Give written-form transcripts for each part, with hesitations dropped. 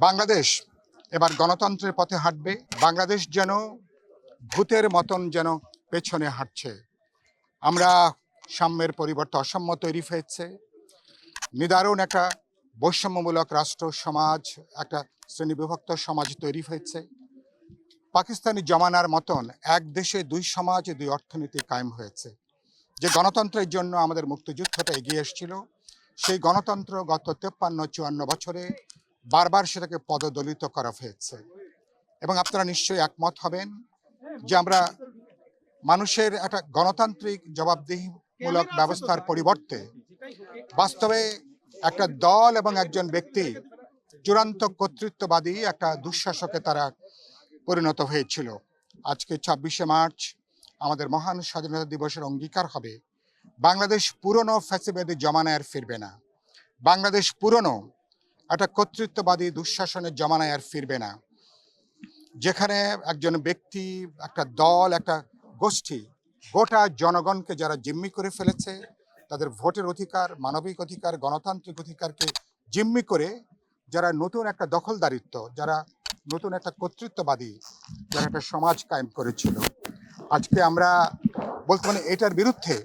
বাংলাদেশ এবার গণতন্ত্রের পথে হাঁটবে। বাংলাদেশ যেন ভূতের মতন যেন পেছনে হাঁটছে। আমরা সাম্যের পরিবর্তে অসাম্য তৈরি হয়েছে, নিদারুণ একটা বৈষম্যমূলক রাষ্ট্র সমাজ, একটা শ্রেণীবিভক্ত সমাজ তৈরি হয়েছে। পাকিস্তানি জমানার মতন এক দেশে দুই সমাজ, দুই অর্থনীতি কায়েম হয়েছে। যে গণতন্ত্রের জন্য আমাদের মুক্তিযুদ্ধটা এগিয়ে এসেছিল, সেই গণতন্ত্র গত 53-54 বছরে বারবার সেটাকে পদদলিত করা হয়েছে। এবং আপনারা নিশ্চয়ই একমত হবেন যে আমরা মানুষের একটা গণতান্ত্রিক জবাবদিহিমূলক ব্যবস্থার পরিবর্তে বাস্তবে একটা দল এবং একজন ব্যক্তি চূড়ান্ত কর্তৃত্ববাদী একটা দুঃশাসকে তারা পরিণত হয়েছিল। আজকে 26শে মার্চ আমাদের মহান স্বাধীনতা দিবসের অঙ্গীকার হবে বাংলাদেশ পুরনো ফ্যাসিবাদী জমানায় আর ফিরবে না। বাংলাদেশ পুরনো একটা কর্তৃত্ববাদী দুঃশাসনের জমানায় আর ফিরবে না, যেখানে একজন ব্যক্তি, একটা দল, একটা গোষ্ঠী গোটা জনগণকে যারা জিম্মি করে ফেলেছে, তাদের ভোটের অধিকার, মানবিক অধিকার, গণতান্ত্রিক অধিকারকে জিম্মি করে যারা নতুন একটা দখলদারিত্ব, যারা নতুন একটা কর্তৃত্ববাদী, যারা একটা সমাজ কায়েম করেছিল। আজকে আমরা বলতে পারি এটার বিরুদ্ধে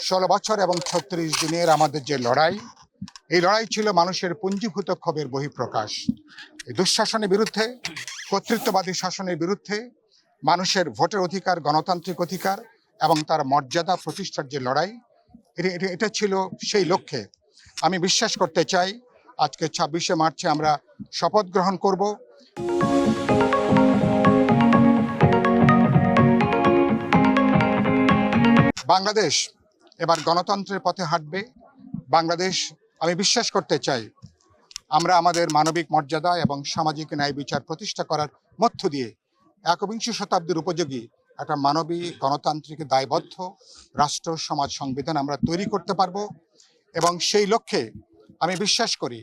16 বছর এবং 36 দিনের আমাদের যে লড়াই, এই লড়াই ছিল মানুষের পুঞ্জীভূত ক্ষোভের বহিঃপ্রকাশ। এই দুঃশাসনের বিরুদ্ধে, কর্তৃত্ববাদী শাসনের বিরুদ্ধে মানুষের ভোটের অধিকার, গণতান্ত্রিক অধিকার এবং তার মর্যাদা প্রতিষ্ঠার যে লড়াই, এটা ছিল সেই লক্ষ্যে। আমি বিশ্বাস করতে চাই আজকে 26শে মার্চে আমরা শপথ গ্রহণ করব। বাংলাদেশ এবার গণতন্ত্রের পথে হাঁটবে। বাংলাদেশ, আমি বিশ্বাস করতে চাই আমরা আমাদের মানবিক মর্যাদা এবং সামাজিক ন্যায় বিচার প্রতিষ্ঠা করার মধ্য দিয়ে একবিংশ শতাব্দীর উপযোগী একটা মানবিক, গণতান্ত্রিক, দায়বদ্ধ রাষ্ট্র, সমাজ, সংবিধান আমরা তৈরি করতে পারবো। এবং সেই লক্ষ্যে আমি বিশ্বাস করি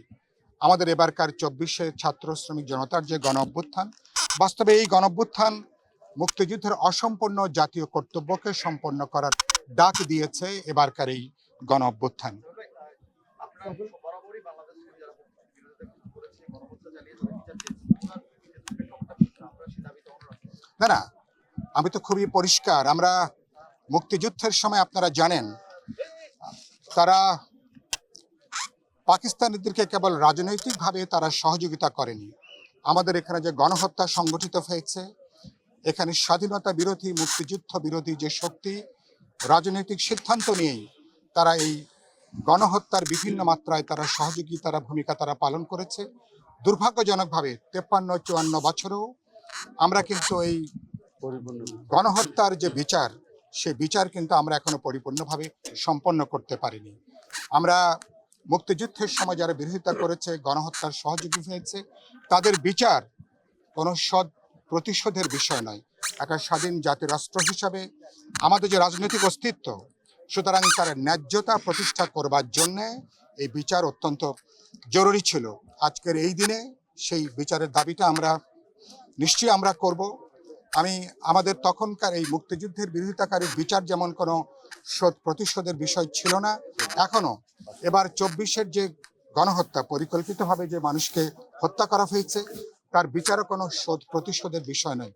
আমাদের এবারকার 24শে ছাত্র শ্রমিক জনতার যে গণ অভ্যুত্থান, বাস্তবে এই গণ অভ্যুত্থান মুক্তিযুদ্ধের অসম্পূর্ণ জাতীয় কর্তব্যকে সম্পন্ন করার ডাক দিয়েছে এবারকার এই গণ অভ্যুত্থান। না না, আমি তো খুবই পরিষ্কার। আমরা মুক্তিযুদ্ধের সময় আপনারা জানেন তারা পাকিস্তানিদেরকে কেবল রাজনৈতিকভাবে তারা সহযোগিতা করেনি। আমাদের এখানে যে গণহত্যা সংগঠিত হয়েছে, এখানে স্বাধীনতা বিরোধী, মুক্তিযুদ্ধ বিরোধী যে শক্তি রাজনৈতিক সিদ্ধান্ত নিয়েই তারা এই গণহত্যার বিভিন্ন মাত্রায় তারা সহযোগিতার ভূমিকা তারা পালন করেছে। দুর্ভাগ্যজনকভাবে 53-54 বছরেও আমরা কিন্তু এই গণহত্যার যে বিচার, সে বিচার কিন্তু আমরা এখনো পরিপূর্ণভাবে সম্পন্ন করতে পারিনি। আমরা মুক্তিযুদ্ধের সময় যারা বিরোধিতা করেছে, গণহত্যার সহযোগী হয়েছে, তাদের বিচার কোনো সৎ প্রতিশোধের বিষয় নয়। একটা স্বাধীন জাতি রাষ্ট্র হিসাবে আমাদের যে রাজনৈতিক অস্তিত্ব, সুতরাং তার ন্যায্যতা প্রতিষ্ঠা করবার জন্যে এই বিচার অত্যন্ত জরুরি ছিল। আজকের এই দিনে সেই বিচারের দাবিটা আমরা নিশ্চয়ই আমরা করব। আমাদের তখনকার এই মুক্তিযুদ্ধের বিরোধিতাকারী বিচার যেমন কোনো শোধ প্রতিশোধের বিষয় ছিল না, এখনো এবার 24-এর যে গণহত্যা, পরিকল্পিতভাবে যে মানুষকে হত্যা করা হয়েছে, তার বিচারও কোনো শোধ প্রতিশোধের বিষয় নয়।